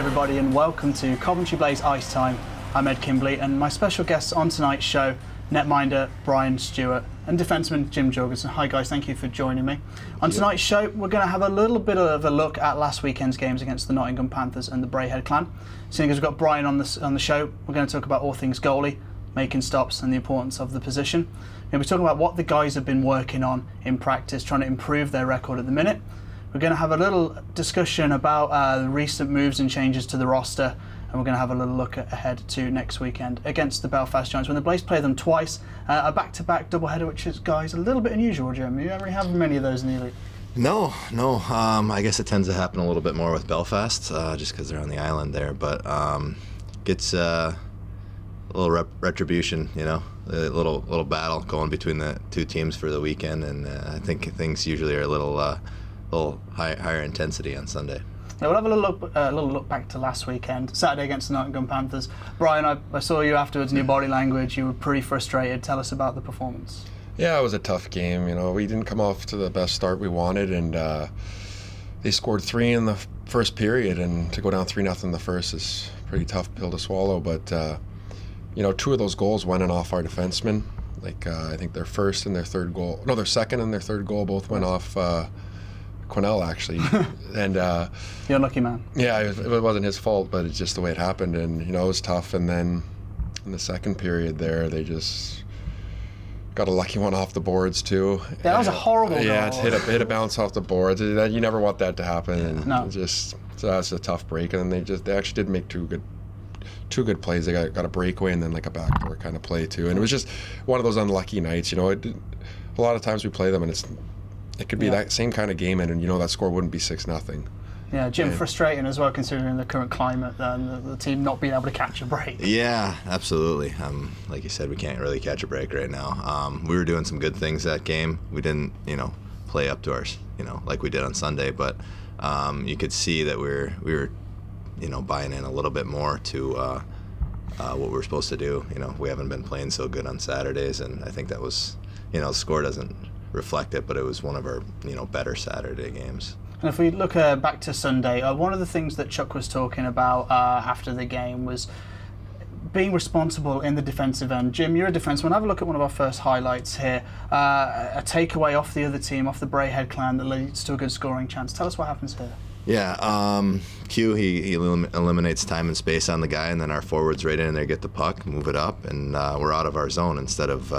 everybody, and welcome to Coventry Blaze Ice Time. I'm Ed Kimbley, and my special guests on tonight's show, netminder Brian Stewart and defenseman Jim Jorgensen. Hi guys, thank you for joining me. On tonight's show, we're going to have a little bit of a look at last weekend's games against the Nottingham Panthers and the Braehead clan. Seeing as we've got Brian on the show, we're going to talk about all things goalie, making stops and the importance of the position. We're talking about what the guys have been working on in practice, trying to improve their record at the minute. We're going to have a little discussion about the recent moves and changes to the roster, and we're going to have a little look ahead to next weekend against the Belfast Giants when the Blaze play them twice, a back-to-back doubleheader, which is, guys, a little bit unusual, Jim. You don't really have many of those in the elite. No. I guess it tends to happen a little bit more with Belfast, just because they're on the island there. But gets a little retribution, a little battle going between the two teams for the weekend, and I think things usually are a little higher intensity on Sunday. Yeah, we'll have a little look back to last weekend, Saturday against the Nottingham Panthers. Brian, I saw you afterwards in your body language. You were pretty frustrated. Tell us about the performance. Yeah, it was a tough game. We didn't come off to the best start we wanted, and they scored 3 in the first period, and to go down 3-0 in the first is a pretty tough pill to swallow. But 2 of those goals went in off our defensemen. I think their second and their third goal both went off Quinnell, actually. And you're a lucky man. Yeah, it wasn't his fault, but it's just the way it happened, and it was tough. And then in the second period there, they just got a lucky one off the boards too. Yeah, that was a horrible goal. Yeah, it hit a bounce off the boards. You never want that to happen. And no. So that's a tough break. And then they actually did make two good plays. They got a breakaway and then a backdoor kind of play too. And it was just one of those unlucky nights. A lot of times we play them and it could be that same kind of game, and that score wouldn't be 6-0. Yeah, Jim, frustrating as well considering the current climate and the team not being able to catch a break. Yeah, absolutely. Like you said, we can't really catch a break right now. We were doing some good things that game. We didn't, play up to ours, like we did on Sunday, but you could see that we were buying in a little bit more to what we're supposed to do. We haven't been playing so good on Saturdays, and I think that was, the score doesn't reflect it, but it was one of our, better Saturday games. And if we look back to Sunday, one of the things that Chuck was talking about after the game was being responsible in the defensive end. Jim, you're a defenseman. Have a look at one of our first highlights here. A takeaway off the other team, off the Braehead clan, that leads to a good scoring chance. Tell us what happens here. Yeah, Q, he eliminates time and space on the guy, and then our forwards right in there get the puck, move it up, and we're out of our zone instead of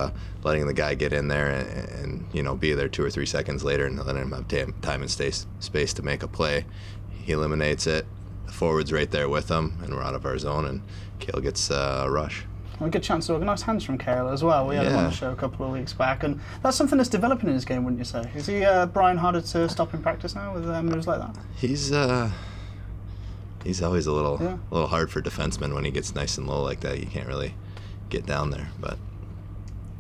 letting the guy get in there and be there 2 or 3 seconds later and letting him have time and space to make a play. He eliminates it, the forward's right there with him, and we're out of our zone, and Cale gets a rush. A good chance to organise hands from Cale as well. We had him on the show a couple of weeks back, and that's something that's developing in his game, wouldn't you say? Is he, Brian, harder to stop in practice now with moves like that? He's always a little hard for defensemen when he gets nice and low like that. You can't really get down there, but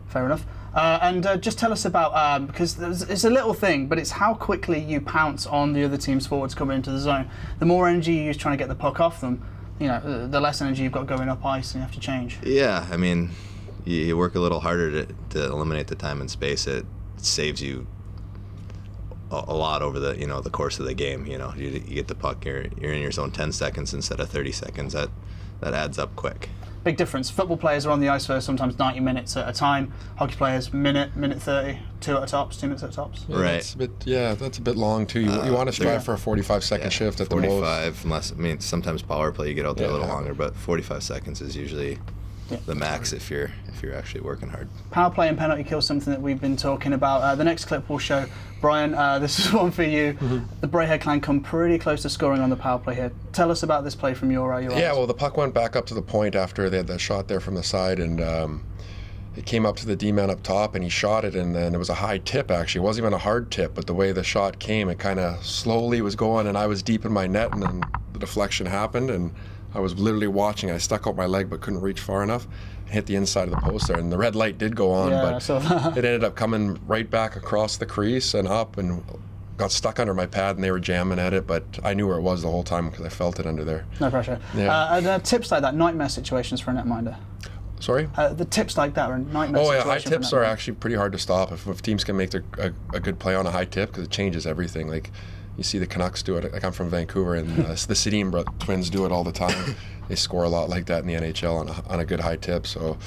fair enough. And just tell us about, because it's a little thing, but it's how quickly you pounce on the other team's forwards coming into the zone. The more energy you use trying to get the puck off them, the less energy you've got going up ice, and you have to change. Yeah, you work a little harder to eliminate the time and space. It saves you a lot over the the course of the game. You get the puck, you're in your zone 10 seconds instead of 30 seconds. That adds up quick. Big difference. Football players are on the ice for sometimes 90 minutes at a time. Hockey players, minute 30, 2 at a tops, 2 minutes at a tops. Yeah, right. That's a bit long too. You want to strive for a 45-second shift at 45, the most. Unless sometimes power play you get out there a little longer, but 45 seconds is usually the max if you're actually working hard. Power play and penalty kill is something that we've been talking about. The next clip will show, Brian, this is one for you. Mm-hmm. The Braehead clan come pretty close to scoring on the power play here. Tell us about this play from your eyes. Yeah, well, the puck went back up to the point after they had that shot there from the side, and it came up to the D-man up top, and he shot it, and then it was a high tip, actually. It wasn't even a hard tip, but the way the shot came, it kind of slowly was going, and I was deep in my net, and then the deflection happened, and I was literally watching. I stuck out my leg but couldn't reach far enough. Hit the inside of the post there, and the red light did go on, but it ended up coming right back across the crease and up and got stuck under my pad, and they were jamming at it, but I knew where it was the whole time because I felt it under there. No pressure. Yeah. And tips like that, nightmare situations for a netminder. Sorry? The tips like that are nightmare situations. Oh yeah, high tips are actually pretty hard to stop if teams can make a good play on a high tip, because it changes everything. you see the Canucks do it. Like, I'm from Vancouver, and the Sedin twins do it all the time. They score a lot like that in the NHL on a good high tip. So,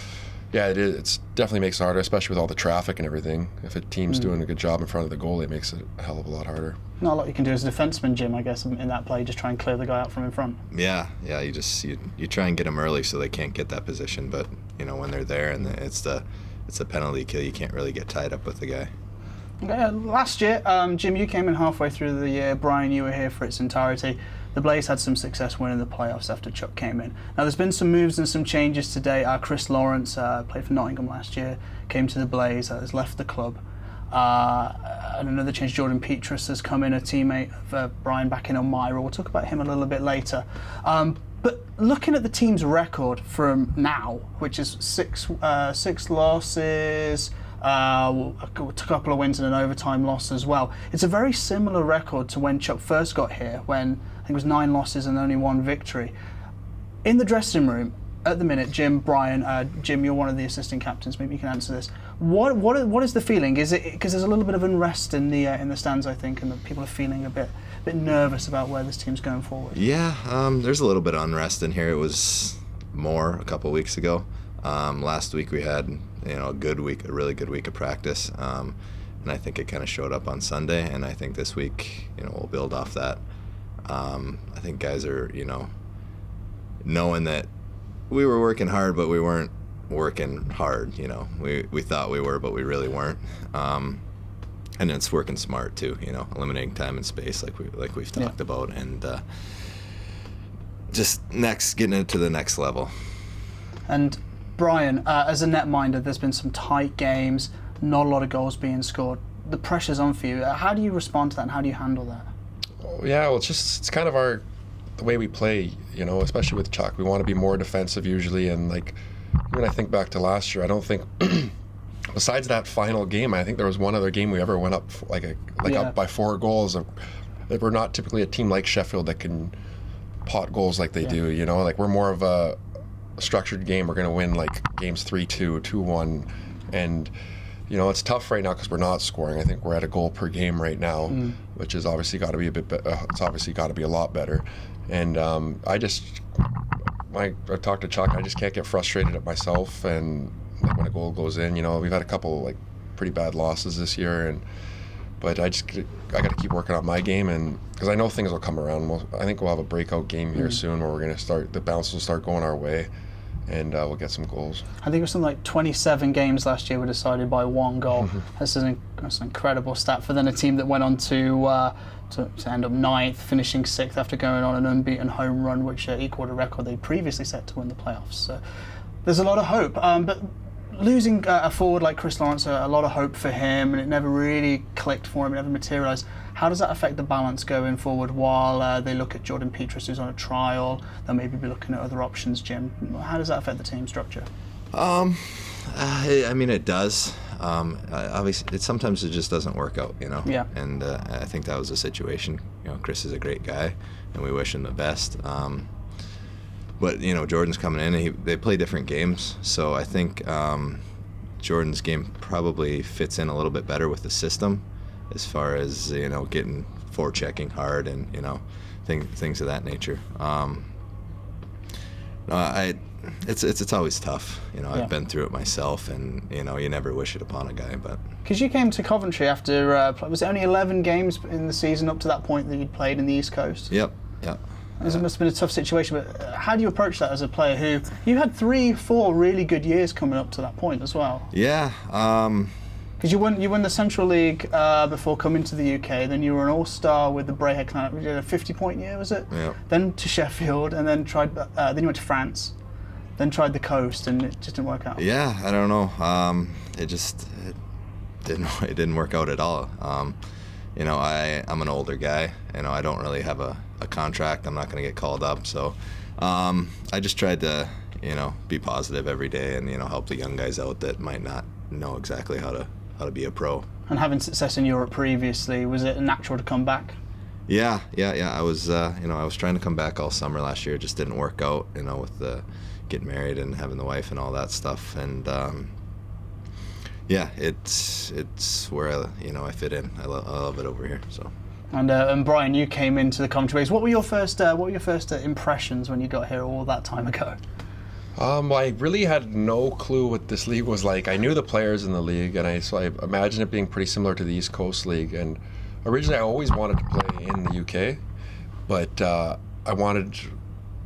yeah, it's definitely makes it harder, especially with all the traffic and everything. If a team's doing a good job in front of the goalie, it makes it a hell of a lot harder. Not a lot you can do as a defenseman, Jim, I guess, in that play, just try and clear the guy out from in front. Yeah, you try and get them early so they can't get that position, but when they're there and it's a penalty kill, you can't really get tied up with the guy. Last year, Jim, you came in halfway through the year. Brian, you were here for its entirety. The Blaze had some success winning the playoffs after Chuck came in. Now, there's been some moves and some changes today. Chris Lawrence played for Nottingham last year, came to the Blaze, has left the club. And another change, Jordan Petrus has come in, a teammate of Brian back in Elmira. We'll talk about him a little bit later. But looking at the team's record from now, which is six losses, a couple of wins and an overtime loss as well. It's a very similar record to when Chuck first got here, when I think it was 9 losses and only 1 victory. In the dressing room, at the minute, Jim, Brian, Jim, you're one of the assistant captains. Maybe you can answer this. What is the feeling? Is it because there's a little bit of unrest in the stands, I think, and that people are feeling a bit nervous about where this team's going forward? Yeah, there's a little bit of unrest in here. It was more a couple of weeks ago. Last week we had a really good week of practice, and I think it kind of showed up on Sunday. And I think this week, we'll build off that. I think guys are knowing that we were working hard, but we weren't working hard. We thought we were, but we really weren't. And it's working smart too. Eliminating time and space, like we've talked about, and just getting it to the next level. And Brian, as a netminder, there's been some tight games, not a lot of goals being scored. The pressure's on for you. How do you respond to that, and how do you handle that? Yeah, well, it's kind of the way we play, especially with Chuck. We want to be more defensive usually, and when I think back to last year, I don't think besides that final game, I think there was one other game we ever went up up by 4 goals. We're not typically a team like Sheffield that can pot goals like they do. We're more of a structured game. We're going to win games 3-2, 2-1, and it's tough right now because we're not scoring. I think we're at a goal per game right now, which has obviously got to be it's obviously got to be a lot better. And I talked to Chuck. I just can't get frustrated at myself, and when a goal goes in, we've had a couple pretty bad losses this year, but I got to keep working on my game, and because I know things will come around. I think we'll have a breakout game here soon where we're going to start. The bounce will start going our way, and we'll get some goals. I think it was something like 27 games last year were decided by 1 goal. That's an incredible stat for then a team that went on to end up 9th, finishing 6th after going on an unbeaten home run, which equaled a record they previously set to win the playoffs. So there's a lot of hope. But losing a forward like Chris Lawrence, a lot of hope for him, and it never really clicked for him, it never materialised. How does that affect the balance going forward while they look at Jordan Petrus, who's on a trial? They'll maybe be looking at other options, Jim. How does that affect the team structure? It does. Obviously, sometimes it just doesn't work out, Yeah. And I think that was the situation. Chris is a great guy, and we wish him the best. But Jordan's coming in, and they play different games, so I think Jordan's game probably fits in a little bit better with the system, as far as getting forechecking hard and things of that nature. It's always tough. I've been through it myself, and you never wish it upon a guy. But because you came to Coventry after was it only 11 games in the season up to that point that you'd played in the East Coast? Yep. It must have been a tough situation, but how do you approach that as a player who you had 3-4 really good years coming up to that point as well? Yeah. Because you won the Central League before coming to the UK. Then you were an all-star with the Brayhead Clan. You did a 50-point year, was it? Yeah. Then to Sheffield, and then then you went to France. Then tried the coast, and it just didn't work out. Yeah, I don't know. It didn't work out at all. I'm an older guy. I don't really have a contract. I'm not going to get called up. So I just tried to, be positive every day and, help the young guys out that might not know exactly how to be a pro. And having success in Europe previously, was it natural to come back? Yeah. I was, I was trying to come back all summer last year. It just didn't work out, with the getting married and having the wife and all that stuff. And it's where I fit in. I love it over here. So. And Brian, you came into the Coventry Blaze. What were your first impressions when you got here all that time ago? I really had no clue what this league was like. I knew the players in the league, and so I imagined it being pretty similar to the East Coast League. And originally, I always wanted to play in the UK, but I wanted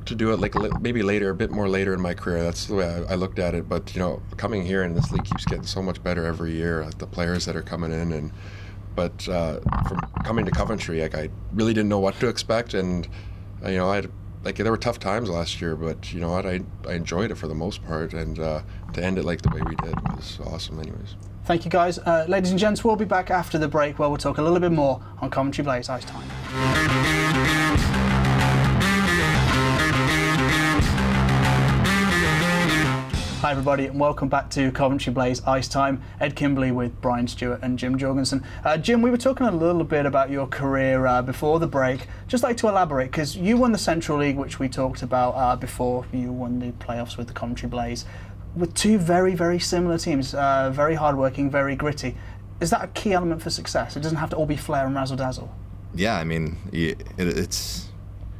to do it like maybe later, a bit more later in my career. That's the way I looked at it. But coming here, and this league keeps getting so much better every year. The players that are coming in, but from coming to Coventry, I really didn't know what to expect, and there were tough times last year, but I enjoyed it for the most part, and to end it like the way we did was awesome anyways. Thank you, guys. Ladies and gents, we'll be back after the break where we'll talk a little bit more on Coventry Blaze Ice Time. Hi everybody, and welcome back to Coventry Blaze Ice Time. Ed Kimberley with Brian Stewart and Jim Jorgensen. Jim, we were talking a little bit about your career before the break. Just like to elaborate, because you won the Central League, which we talked about before. You won the playoffs with the Coventry Blaze, with two very, very similar teams, very hardworking, very gritty. Is that a key element for success? It doesn't have to all be flair and razzle-dazzle. Yeah, I mean, it's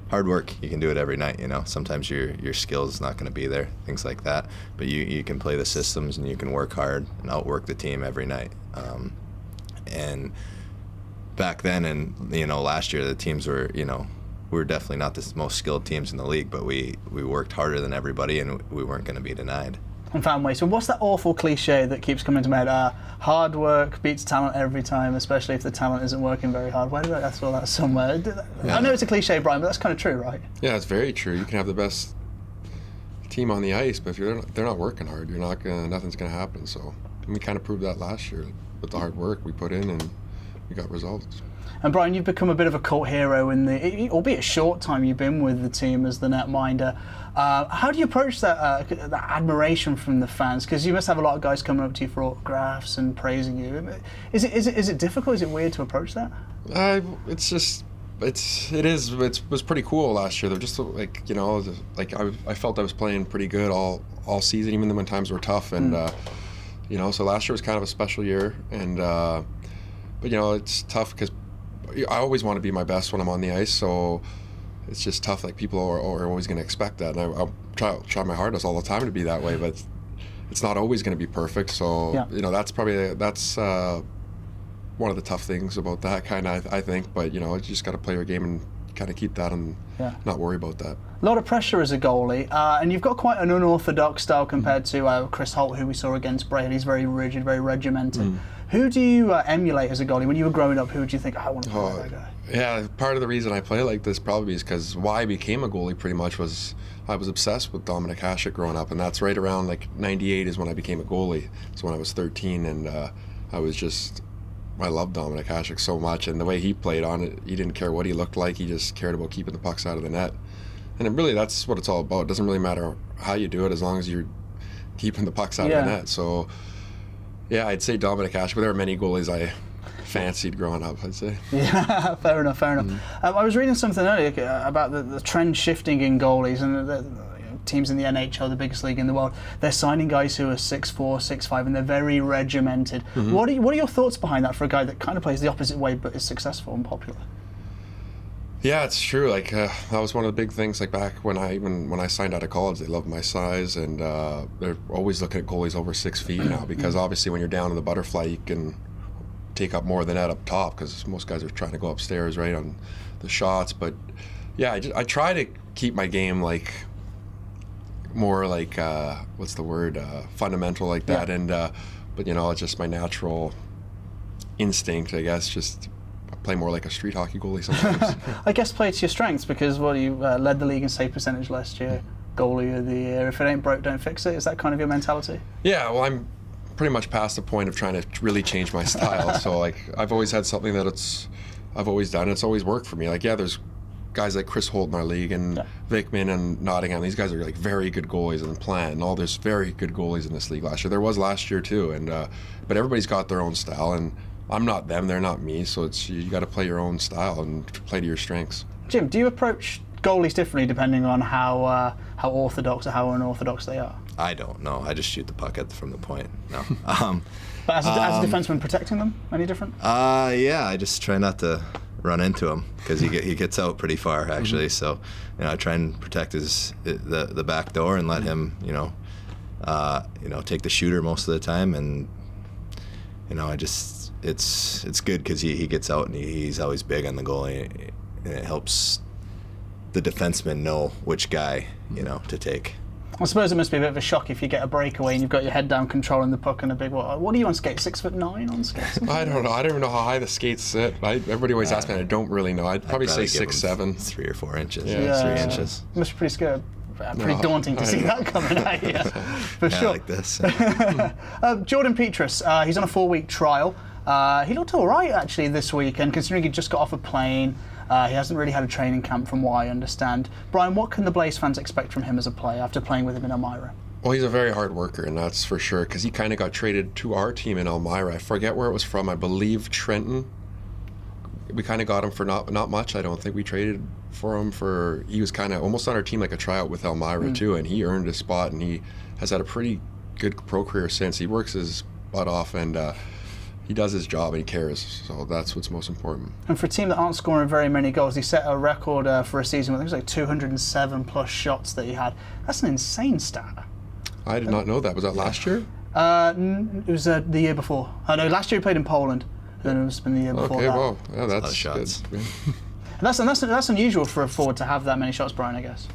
hard work. You can do it every night, Sometimes your skill is not going to be there, things like that. But you can play the systems, and you can work hard and outwork the team every night. And back then, and last year, the teams were, we were definitely not the most skilled teams in the league, but we worked harder than everybody, and we weren't going to be denied. And found ways. So what's that awful cliche that keeps coming to my head? Hard work beats talent every time, especially if the talent isn't working very hard. Why did I saw that somewhere? Yeah. I know it's a cliche, Brian, but that's kind of true, right? Yeah, it's very true. You can have the best team on the ice, but if they're not working hard, nothing's gonna happen. So we kind of proved that last year with the hard work we put in, and we got results. And Brian, you've become a bit of a cult hero in the, albeit short time you've been with the team as the netminder. How do you approach that admiration from the fans? Because you must have a lot of guys coming up to you for autographs and praising you. Is it difficult? Is it weird to approach that? It was pretty cool last year. They're just I felt I was playing pretty good all season, even when times were tough, and so last year was kind of a special year, and but it's tough because I always want to be my best when I'm on the ice, so it's just tough. Like, people are always going to expect that, and I'll try my hardest all the time to be that way, but it's not always going to be perfect. So that's one of the tough things about that kind of, I think. But you just got to play your game and kind of keep that and not worry about that. A lot of pressure as a goalie, and you've got quite an unorthodox style compared to Chris Holt, who we saw against Bray. He's very rigid, very regimented. Who do you emulate as a goalie? When you were growing up, who would you think, I want to play that guy? Yeah, part of the reason I play like this probably is because why I became a goalie pretty much was I was obsessed with Dominic Hasek growing up, and that's right around like 98 is when I became a goalie. So when I was 13, and I loved Dominic Hasek so much, and the way he played on it, he didn't care what he looked like, he just cared about keeping the pucks out of the net. And really, that's what it's all about. It doesn't really matter how you do it as long as you're keeping the pucks out of the net. So yeah, I'd say Dominic Hasek, but there are many goalies I fancied growing up, I'd say. Yeah, fair enough. I was reading something earlier about the trend shifting in goalies, and the teams in the NHL, the biggest league in the world, they're signing guys who are 6'4", 6'5", and they're very regimented. What are your thoughts behind that for a guy that kind of plays the opposite way but is successful and popular? Yeah, it's true. Like that was one of the big things. Like back when I signed out of college, they loved my size, and they're always looking at goalies over 6 feet now, because obviously when you're down in the butterfly, you can take up more than that up top, because most guys are trying to go upstairs right on the shots. But yeah, I try to keep my game like more like what's the word, fundamental like that, and but it's just my natural instinct, I guess. Just play more like a street hockey goalie sometimes. I guess play to your strengths, because you led the league in save percentage last year, goalie of the year. If it ain't broke, don't fix it. Is that kind of your mentality? Yeah, well, I'm pretty much past the point of trying to really change my style. So like, I've always had something that I've always done. It's always worked for me. Like, yeah, there's guys like Chris Holt in our league, and Vikman and Nottingham. These guys are like very good goalies in the plan, and there's very good goalies in this league last year. There was last year too, and but everybody's got their own style, and I'm not them, they're not me, so you got to play your own style and play to your strengths. Jim, do you approach goalies differently depending on how orthodox or how unorthodox they are? I don't know. I just shoot the puck from the point. No. But as a defenseman, protecting them, any different? Yeah, I just try not to run into him because he gets out pretty far actually. So I try and protect the back door and let him take the shooter most of the time, and it's good because he gets out and he's always big on the goalie, and it helps the defenseman know which guy to take. I suppose it must be a bit of a shock if you get a breakaway and you've got your head down controlling the puck and a big what are you on skates? 6'9" on skates? I don't know. I don't even know how high the skates sit. Everybody always asks me, and I don't really know. I'd probably say 6'7". 3 or 4 inches. Yeah. 3 inches. Must be pretty scary. Pretty daunting to see that coming at you. For sure. Like this. Jordan Petrus, he's on a 4-week trial. He looked all right actually this weekend, considering he just got off a plane. He hasn't really had a training camp from what I understand. Brian, what can the Blaze fans expect from him as a player after playing with him in Elmira? Well, he's a very hard worker, and that's for sure, because he kind of got traded to our team in Elmira. I forget where it was from. I believe Trenton. We kind of got him for not much. I don't think we traded for him for. He was kind of almost on our team like a tryout with Elmira too, and he earned his spot, and he has had a pretty good pro career since. He works his butt off, and he does his job and he cares, so that's what's most important. And for a team that aren't scoring very many goals, he set a record for a season with, I think it was like 207 plus shots that he had. That's an insane stat. I did not know that. Was that last year? It was the year before. No, last year he played in Poland. Then it's been the year before that. Okay, well, yeah, that's shots. good. That's unusual for a forward to have that many shots, Brian, I guess.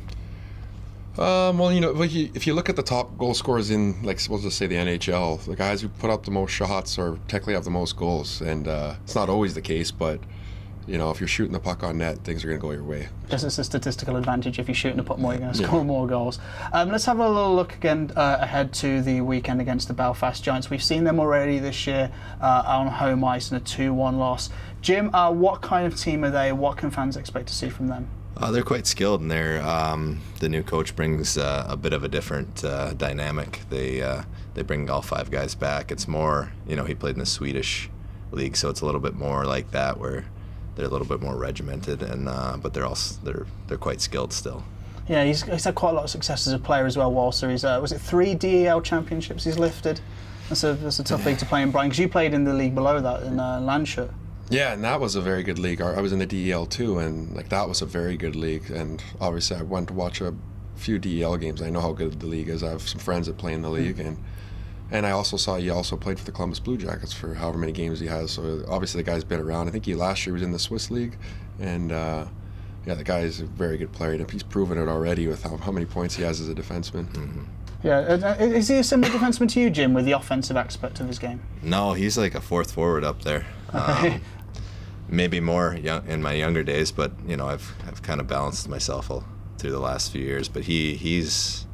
Well, if you look at the top goal scorers in, like, supposed to say the NHL, the guys who put up the most shots or technically have the most goals, and it's not always the case, but if you're shooting the puck on net, things are going to go your way. Just as a statistical advantage, if you're shooting to put more, you're going to score more goals. Let's have a little look again ahead to the weekend against the Belfast Giants. We've seen them already this year on home ice in a 2-1 loss. Jim, what kind of team are they? What can fans expect to see from them? They're quite skilled, and the new coach brings a bit of a different dynamic. They bring all 5 guys back. It's more, he played in the Swedish league, so it's a little bit more like that, where they're a little bit more regimented, and but they're quite skilled still. Yeah, he's had quite a lot of success as a player as well, Walser. He's was it 3 DEL championships he's lifted? That's a tough league to play in, Brian, because you played in the league below that in Landshut. Yeah, and that was a very good league. I was in the DEL too, and that was a very good league. And obviously, I went to watch a few DEL games. I know how good the league is. I have some friends that play in the league, and I also saw he also played for the Columbus Blue Jackets for however many games he has. So obviously, the guy's been around. I think last year was in the Swiss league, and the guy is a very good player. And he's proven it already with how many points he has as a defenseman. Mm-hmm. Yeah, is he a similar defenseman to you, Jim, with the offensive aspect of his game? No, he's like a 4th forward up there. Maybe more in my younger days, but I've kind of balanced myself through the last few years. But he's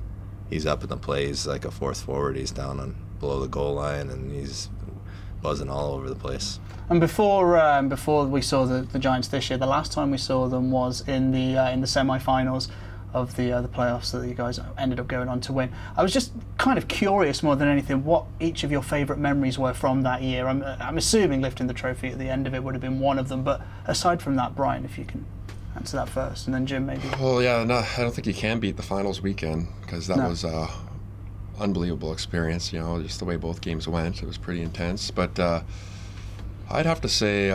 up in the play. He's like a 4th forward. He's down below the goal line, and he's buzzing all over the place. And before we saw the Giants this year, the last time we saw them was in the semi-finals of the playoffs that you guys ended up going on to win. I was just kind of curious more than anything what each of your favourite memories were from that year. I'm assuming lifting the trophy at the end of it would have been one of them, but aside from that, Brian, if you can answer that first, and then Jim maybe. Well, yeah, no, I don't think you can beat the finals weekend, because that was an unbelievable experience, just the way both games went. It was pretty intense, but I'd have to say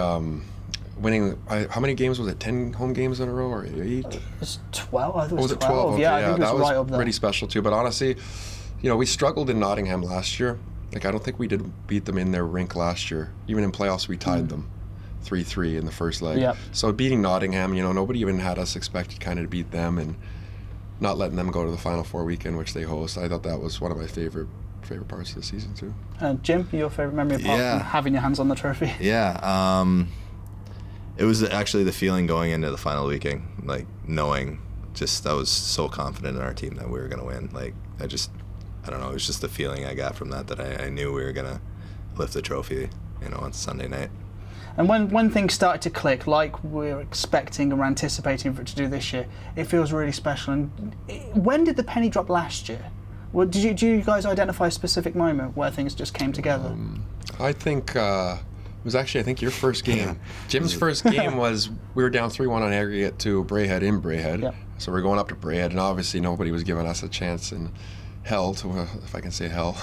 winning, how many games was it? 10 home games in a row, or 8? It was 12. I think it was 12? Okay, yeah, I think it was right up there. Pretty special too. But honestly, we struggled in Nottingham last year. I don't think we did beat them in their rink last year. Even in playoffs, we tied them 3-3 in the first leg. Yep. So beating Nottingham, nobody even had us expected kind of to beat them, and not letting them go to the Final Four weekend, which they host. I thought that was one of my favorite parts of the season too. Jim, your favourite memory apart from having your hands on the trophy? Yeah. It was actually the feeling going into the final weekend, like knowing, I was so confident in our team that we were going to win. Like, I don't know, it was just the feeling I got from that I knew we were going to lift the trophy, on Sunday night. And when things started to click, like we're expecting or anticipating for it to do this year, it feels really special. And when did the penny drop last year? Well, did you guys identify a specific moment where things just came together? I think it was actually, I think, your first game. Jim's first game was, we were down 3-1 on aggregate to Braehead in Braehead. Yep. So we're going up to Braehead, and obviously nobody was giving us a chance in hell, if I can say hell,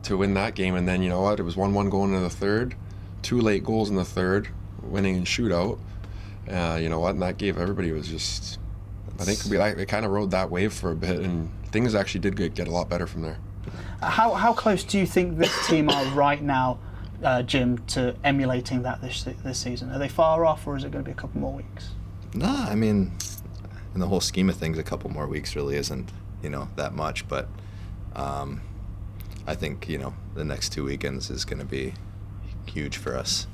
to win that game. And then, it was 1-1 going into the third, 2 late goals in the third, winning in shootout. You know what? And that gave everybody was just. I think we kind of rode that wave for a bit, and things actually did get a lot better from there. How close do you think this team are right now, Jim, to emulating that this season? Are they far off, or is it going to be a couple more weeks? Nah, I mean, in the whole scheme of things, a couple more weeks really isn't, that much. But I think, the next 2 weekends is going to be huge for us.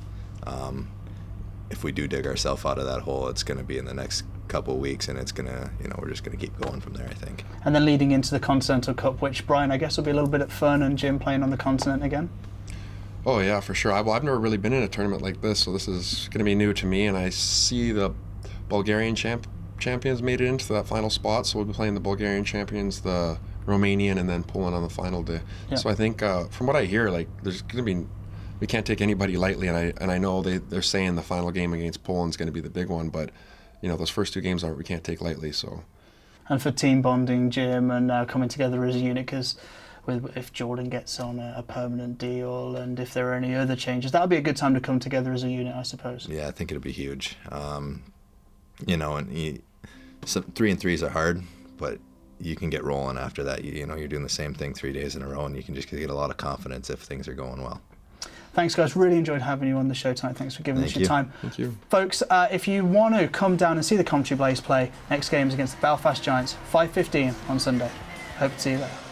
If we do dig ourselves out of that hole, it's going to be in the next couple of weeks, and it's going to, we're just going to keep going from there, I think. And then leading into the Continental Cup, which, Brian, I guess will be a little bit of fun, and Jim playing on the continent again. Oh yeah, for sure. I've never really been in a tournament like this, so this is going to be new to me. And I see the Bulgarian champions made it into that final spot, so we'll be playing the Bulgarian champions, the Romanian, and then Poland on the final day. Yeah. So I think, from what I hear, there's going to be, we can't take anybody lightly. And I know they're saying the final game against Poland's going to be the big one, but those first two games we can't take lightly. So. And for team bonding, Jim, and coming together as a unit, because if Jordan gets on a permanent deal, and if there are any other changes, that'll be a good time to come together as a unit, I suppose. Yeah, I think it'll be huge. And 3 and 3s are hard, but you can get rolling after that. You're doing the same thing 3 days in a row, and you can just get a lot of confidence if things are going well. Thanks, guys. Really enjoyed having you on the show tonight. Thanks for giving us your time. Thank you. Folks, if you want to come down and see the Coventry Blaze play, next game is against the Belfast Giants, 5:15 on Sunday. Hope to see you there.